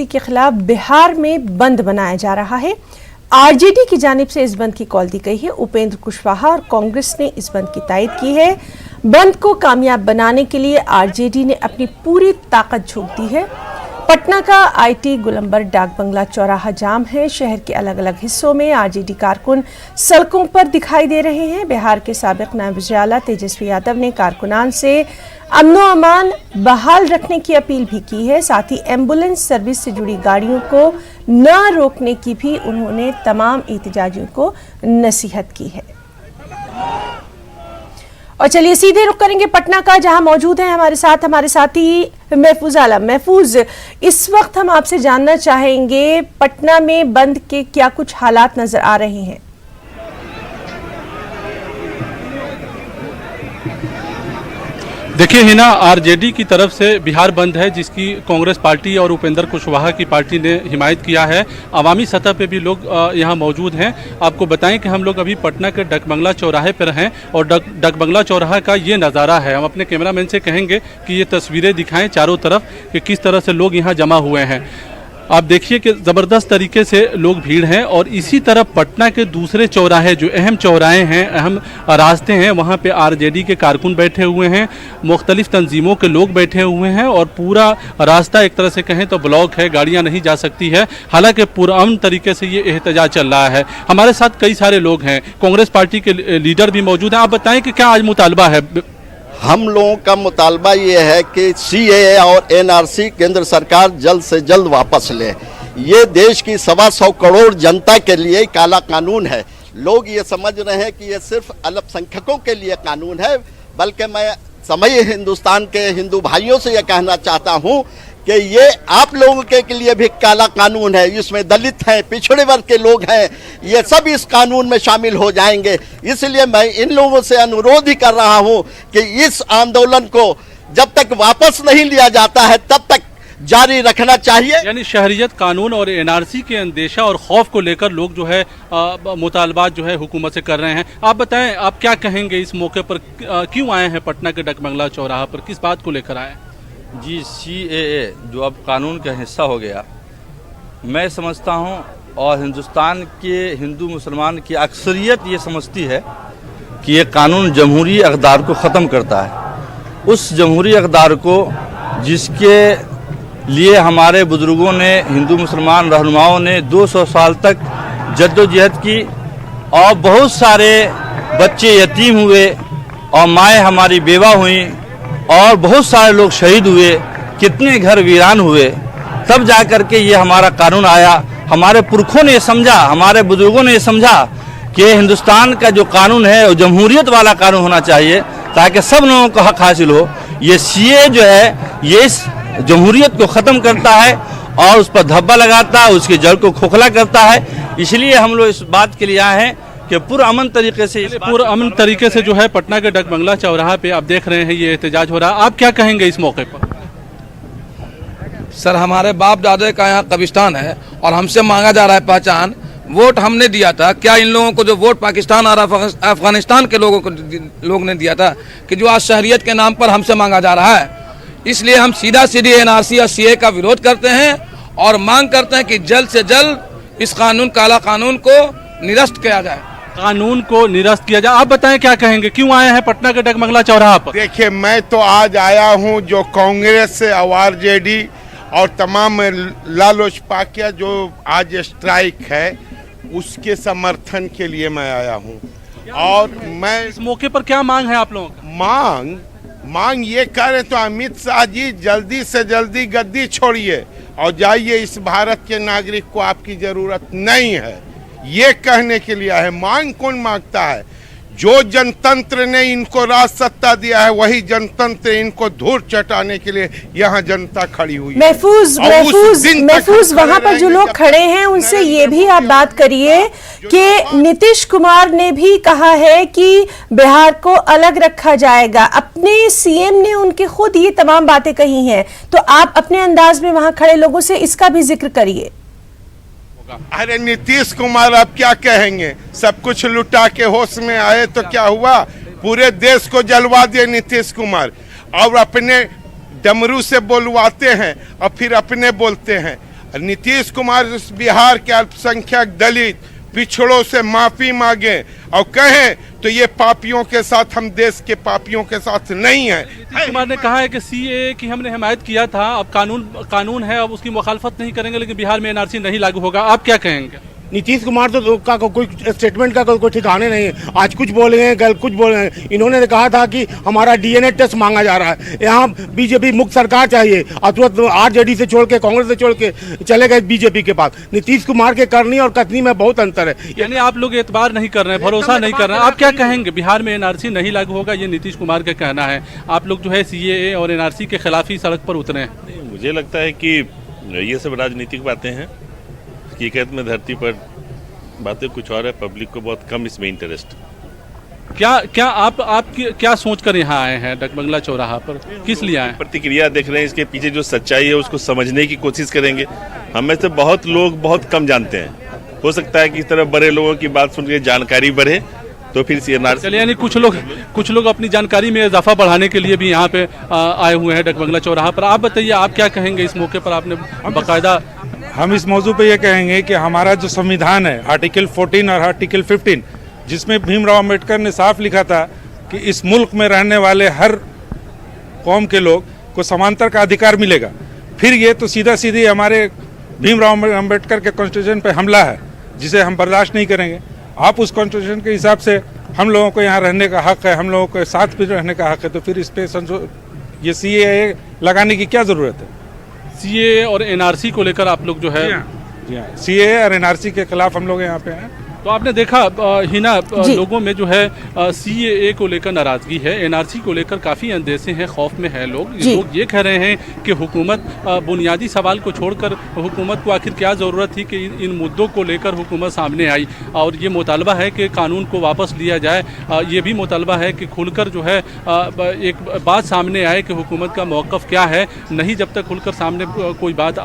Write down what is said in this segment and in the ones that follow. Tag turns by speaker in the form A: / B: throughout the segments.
A: के खिलाफ बिहार में बंद बनाया जा रहा है। आरजेडी की जानिब से इस बंद की कॉल दी गई है। उपेंद्र कुशवाहा और कांग्रेस ने इस बंद की तायद की है। बंद को कामयाब बनाने के लिए आरजेडी ने अपनी पूरी ताकत झोंक दी है। पटना का आईटी गोलंबर डाक बंगला चौराहा जाम है। शहर के अलग अलग हिस्सों में आरजेडी कारकुन सड़कों पर दिखाई दे रहे हैं। बिहार के साबिक नायब वज़ीर-ए-आला तेजस्वी यादव ने कारकुनान से अमनो अमान बहाल रखने की अपील भी की है। साथ ही एम्बुलेंस सर्विस से जुड़ी गाड़ियों को न रोकने की भी उन्होंने तमाम एहतजाजियों को नसीहत की है। और चलिए सीधे रुख करेंगे पटना का, जहां मौजूद है हमारे साथी महफूज आलम। महफूज, इस वक्त हम आपसे जानना चाहेंगे पटना में बंद के क्या कुछ हालात नजर आ रहे हैं?
B: देखिए हिना, आरजेडी की तरफ से बिहार बंद है, जिसकी कांग्रेस पार्टी और उपेंद्र कुशवाहा की पार्टी ने हिमायत किया है। अवामी सतह पे भी लोग यहाँ मौजूद हैं। आपको बताएं कि हम लोग अभी पटना के डकबंगला चौराहे पर हैं और डकबंगला चौराहा का ये नज़ारा है। हम अपने कैमरामैन से कहेंगे कि ये तस्वीरें दिखाएं चारों तरफ कि किस तरह से लोग यहाँ जमा हुए हैं। आप देखिए कि ज़बरदस्त तरीके से लोग भीड़ हैं। और इसी तरह पटना के दूसरे चौराहे, जो अहम चौराहे हैं, अहम रास्ते हैं, वहाँ पे आरजेडी के कारकुन बैठे हुए हैं, मुख्तलिफ तंजीमों के लोग बैठे हुए हैं और पूरा रास्ता एक तरह से कहें तो ब्लॉक है, गाड़ियाँ नहीं जा सकती है। हालांकि पुरअमन तरीके से ये एहतजाज चल रहा है। हमारे साथ कई सारे लोग हैं, कांग्रेस पार्टी के लीडर भी मौजूद हैं। आप बताएं कि क्या आज मुतालबा है?
C: हम लोगों का मुतालबा ये है कि सीएए और एनआरसी केंद्र सरकार जल्द से जल्द वापस ले। ये देश की 125 करोड़ जनता के लिए काला कानून है। लोग ये समझ रहे हैं कि ये सिर्फ अल्पसंख्यकों के लिए कानून है, बल्कि मैं सभी हिंदुस्तान के हिंदू भाइयों से ये कहना चाहता हूँ कि ये आप लोगों के लिए भी काला कानून है। इसमें दलित हैं, पिछड़े वर्ग के लोग हैं, ये सब इस कानून में शामिल हो जाएंगे। इसलिए मैं इन लोगों से अनुरोध ही कर रहा हूं कि इस आंदोलन को जब तक वापस नहीं लिया जाता है तब तक जारी रखना चाहिए।
B: यानी शहरियत कानून और एनआरसी के अंदेशा और खौफ को लेकर लोग जो है मुतालबात जो है हुकूमत से कर रहे हैं। आप बताएं, आप क्या कहेंगे इस मौके पर? क्यों आए हैं पटना के डकबंगला चौराहा पर? किस बात को लेकर आए?
D: जी, सीएए जो अब कानून का हिस्सा हो गया, मैं समझता हूं और हिंदुस्तान के हिंदू मुसलमान की अक्सरियत ये समझती है कि ये कानून जमहूरी अक़दार को ख़त्म करता है। उस जमहूरी अक़दार को जिसके लिए हमारे बुज़ुर्गों ने, हिंदू मुसलमान रहनुमाओं ने 200 साल तक जद्दोजहद की और बहुत सारे बच्चे यतीम हुए और माएँ हमारी बेवा हुई और बहुत सारे लोग शहीद हुए, कितने घर वीरान हुए, तब जा कर के ये हमारा कानून आया। हमारे पुरखों ने समझा, हमारे बुजुर्गों ने समझा कि हिंदुस्तान का जो कानून है वो जमहूरियत वाला कानून होना चाहिए ताकि सब लोगों को हक हासिल हो। ये सीए जो है ये इस जमहूरियत को ख़त्म करता है और उस पर धब्बा लगाता है, उसकी जड़ को खोखला करता है। इसलिए हम लोग इस बात के लिए आए हैं कि पुरअमन तरीके से जो है पटना के डकबंगला चौराहा पे आप देख रहे हैं ये एहतजाज हो रहा है। आप क्या कहेंगे इस मौके पर?
E: सर, हमारे बाप दादा का यहाँ कब्रिस्तान है और हमसे मांगा जा रहा है पहचान। वोट हमने दिया था, क्या इन लोगों को जो वोट पाकिस्तान और अफगानिस्तान के लोग ने दिया था कि जो आज शहरियत के नाम पर हमसे मांगा जा रहा है? इसलिए हम सीधा सीधी एनआरसी और सीए का विरोध करते हैं और मांग करते हैं कि जल्द से जल्द इस काला कानून को निरस्त किया जाए।
B: कानून को निरस्त किया जाए। आप बताएं क्या कहेंगे, क्यों आए हैं पटना के डकबंगला चौराहा पर?
F: देखिए, मैं तो आज आया हूं जो कांग्रेस से आरजेडी और तमाम लालोचपा का जो आज स्ट्राइक है उसके समर्थन के लिए मैं आया हूं। और मैं
B: इस मौके पर क्या मांग है आप लोगों का?
F: मांग ये कर रहे तो अमित शाह जी जल्दी से जल्दी गद्दी छोड़िए और जाइए, इस भारत के नागरिक को आपकी जरूरत नहीं है, ये कहने के लिए है। मांग कौन मांगता है? जो जनतंत्र ने इनको राज सत्ता दिया है वही जनतंत्र इनको धूल चटाने के लिए यहाँ जनता खड़ी हुई है।
A: महफूज वहाँ पर जो लोग खड़े हैं उनसे ये भी आप बात करिए कि नीतीश कुमार ने भी कहा है कि बिहार को अलग रखा जाएगा। अपने सीएम ने उनके खुद ये तमाम बातें कही हैं, तो आप अपने अंदाज में वहाँ खड़े लोगों से इसका भी जिक्र करिए।
F: अरे नीतीश कुमार अब क्या कहेंगे? सब कुछ लुटा के होश में आए तो क्या हुआ? पूरे देश को जलवा दिए नीतीश कुमार और अपने डमरू से बोलवाते हैं और फिर अपने बोलते हैं। नीतीश कुमार इस बिहार के अल्पसंख्यक दलित पिछड़ों से माफी मांगे और कहें तो ये पापियों के साथ, हम देश के पापियों के साथ नहीं है।
B: नीतीश कुमार ने कहा है कि सीएए की हमने हिमायत किया था, अब कानून है, अब उसकी मुखालफत नहीं करेंगे, लेकिन बिहार में एनआरसी नहीं लागू होगा। आप क्या कहेंगे?
G: नीतीश कुमार तो का कोई स्टेटमेंट का कोई ठिकाने नहीं है। आज कुछ बोले हैं, कल कुछ बोले हैं। इन्होंने कहा था कि हमारा डीएनए टेस्ट मांगा जा रहा है। यहाँ बीजेपी मुक्त सरकार चाहिए और तुरंत आरजेडी से छोड़ के, कांग्रेस से छोड़ के चले गए बीजेपी के पास। नीतीश कुमार के करनी और कथनी में बहुत अंतर है।
B: यानी आप लोग एतबार नहीं कर रहे हैं, भरोसा नहीं कर रहे हैं। आप क्या कहेंगे? बिहार में एनआरसी नहीं लागू होगा, ये नीतीश कुमार का कहना है। आप लोग जो है सीएए और एनआरसी के खिलाफ ही सड़क पर उतरे हैं।
H: मुझे लगता है कि ये सब राजनीतिक बातें हैं। हकीकत में धरती पर बातें कुछ और है, पब्लिक को बहुत कम इसमें इंटरेस्ट।
B: क्या आप क्या सोचकर यहाँ आए हैं डकबंगला चौराहा पर? किस लिए आए?
H: प्रतिक्रिया देख रहे हैं, इसके पीछे जो सच्चाई है उसको समझने की कोशिश करेंगे। हमें से बहुत लोग बहुत कम जानते हैं। हो सकता है कि इस तरह बड़े लोगों की बात सुन के जानकारी बढ़े, तो फिर
B: चलिए, यानी कुछ लोग अपनी जानकारी में इजाफा बढ़ाने के लिए भी यहाँ पे आए हुए हैं डकबंगला चौराहा पर। आप बताइए, आप क्या कहेंगे इस मौके पर? आपने बाकायदा
I: हम इस मौजू पे ये कहेंगे कि हमारा जो संविधान है, आर्टिकल 14 और आर्टिकल 15, जिसमें भीमराव अम्बेडकर ने साफ लिखा था कि इस मुल्क में रहने वाले हर कौम के लोग को समानता का अधिकार मिलेगा। फिर ये तो सीधा सीधी हमारे भीमराव अम्बेडकर के कॉन्स्टिट्यूशन पे हमला है, जिसे हम बर्दाश्त नहीं करेंगे। आप उस कॉन्स्टिट्यूशन के हिसाब से हम लोगों को यहाँ रहने का हक है, हम लोगों को साथ भी रहने का हक है, तो फिर इस पे ये सीएए लगाने की क्या ज़रूरत है?
B: सीएए और एनआरसी को लेकर आप लोग जो है,
I: जी हाँ, सीएए और एनआरसी के खिलाफ हम लोग यहाँ पे हैं।
B: तो आपने देखा हिना, लोगों में जो है सीएए को लेकर नाराजगी है, एनआरसी को लेकर काफ़ी अंदेशे हैं, खौफ में है लोग ये कह रहे हैं कि हुकूमत बुनियादी सवाल को छोड़कर हुकूमत को आखिर क्या ज़रूरत थी कि इन मुद्दों को लेकर हुकूमत सामने आई, और ये मुतालबा है कि कानून को वापस लिया जाए। ये भी मुतालबा है कि खुलकर जो है एक बात सामने आए कि हुकूमत का मौक़िफ़ क्या है। नहीं, जब तक खुलकर सामने कोई बात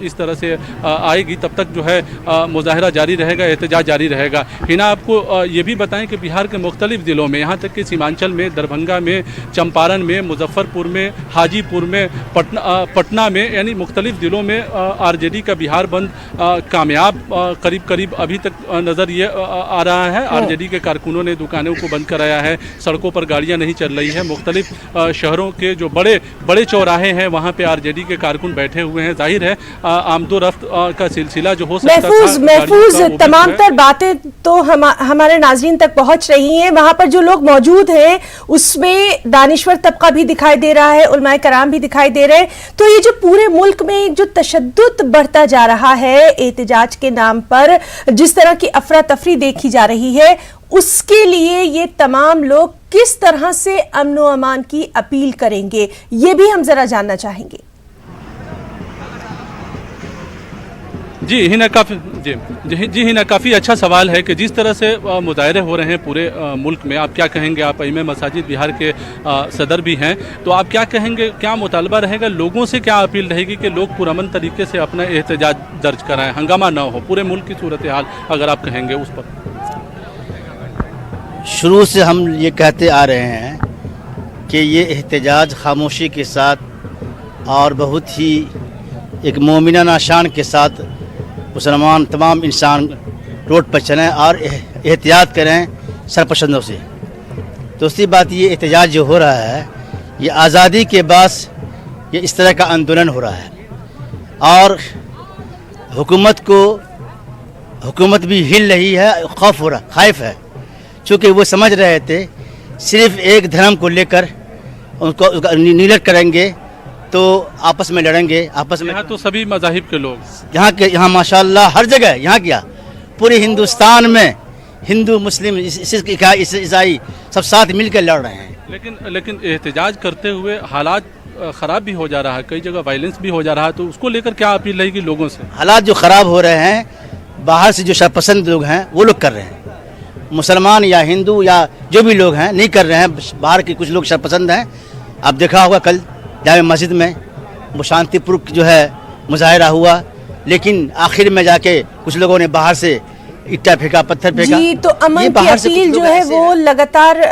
B: इस तरह से आएगी, तब तक जो है मुजाहरा जारी रहेगा, एहतजाज जारी रहेगा। हिना, आपको ये भी बताएं कि बिहार के मुख्तलिफ ज़िलों में, यहाँ तक कि सीमांचल में, दरभंगा में, चंपारण में, मुजफ्फरपुर में, हाजीपुर में, पटना में, यानी मुख्तलिफ ज़िलों में आरजेडी का बिहार बंद कामयाब करीब अभी तक नज़र ये आ रहा है। आरजेडी के कारकुनों ने दुकानों को बंद कराया है, सड़कों पर गाड़ियाँ नहीं चल रही हैं। मुख्तलिफ शहरों के जो बड़े चौराहे हैं, वहाँ पर आरजेडी के कारकुन बैठे हुए हैं। जाहिर है आमदोरफ्त का सिलसिला जो हो सकता था,
A: महफूज तमाम तर बातें तो हमारे नाजरीन तक पहुंच रही हैं। वहां पर जो लोग मौजूद हैं उसमें दानिश्वर तबका भी दिखाई दे रहा है, उलमाए कराम भी दिखाई दे रहे हैं। तो ये जो पूरे मुल्क में जो तशद्दुद बढ़ता जा रहा है एहतजाज के नाम पर, जिस तरह की अफरा तफरी देखी जा रही है, उसके लिए ये तमाम लोग किस तरह से अमन व अमान की अपील करेंगे, ये भी हम जरा जानना चाहेंगे।
B: जी हिना, काफ़ी अच्छा सवाल है कि जिस तरह से मुजाहरे हो रहे हैं पूरे मुल्क में, आप क्या कहेंगे? आप इमाम मसाजिद बिहार के सदर भी हैं, तो आप क्या कहेंगे? क्या मुतालबा रहेगा? लोगों से क्या अपील रहेगी कि लोग पुरअमन तरीके से अपना एहतजाज दर्ज कराएं, हंगामा ना हो? पूरे मुल्क की सूरत हाल अगर आप कहेंगे उस पर।
J: शुरू से हम ये कहते आ रहे हैं कि ये एहतजाज खामोशी के साथ और बहुत ही एक मोमिनाना शान के साथ मुसलमान तमाम इंसान रोड पर चलें और एहतियात करें सरपसंदों से। दूसरी बात, ये एहतजाज जो हो रहा है, ये आज़ादी के बाद ये इस तरह का आंदोलन हो रहा है, और हुकूमत भी हिल रही है, खौफ है, चूँकि वो समझ रहे थे सिर्फ एक धर्म को लेकर उसका नीलट करेंगे तो आपस में लड़ेंगे, आपस में।
B: यहाँ तो सभी मज़ाहिब के लोग
J: यहाँ माशाल्लाह हर जगह, यहाँ क्या पूरे हिंदुस्तान में हिंदू मुस्लिम ईसाई सब साथ मिलकर लड़ रहे हैं।
B: लेकिन एहतजाज करते हुए हालात ख़राब भी हो जा रहा है, कई जगह वायलेंस भी हो जा रहा है, तो उसको लेकर क्या अपील रहेगी लोगों से?
J: हालात जो ख़राब हो रहे हैं, बाहर से जो शरपसंद लोग हैं वो लोग कर रहे हैं। मुसलमान या हिंदू या जो भी लोग हैं नहीं कर रहे हैं, बाहर के कुछ लोग शरपसंद हैं। आप देखा होगा कल जामे मस्जिद में वो शांतिपूर्वक जो है मुजाहरा हुआ, लेकिन आखिर में जाके कुछ लोगों ने बाहर से इट्टा फेंका, पत्थर फेंका।
A: जी, तो
J: ये
A: अमन की
J: बाहर से कुछ
A: अपील जो
J: लोग
A: है
J: ऐसे
A: वो
J: हैं।
A: लगातार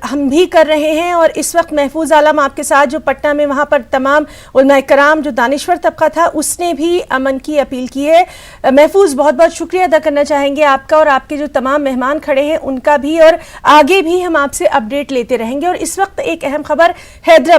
A: हम भी कर रहे हैं और इस वक्त महफूज आलम आपके साथ जो पटना में वहां पर तमाम उलमाए कराम जो दानिश्वर तबका था उसने भी अमन की अपील की है। महफूज, बहुत बहुत शुक्रिया अदा करना चाहेंगे आपका और आपके जो तमाम मेहमान खड़े हैं उनका भी, और आगे भी हम आपसे अपडेट लेते रहेंगे। और इस वक्त एक अहम खबर हैदराबाद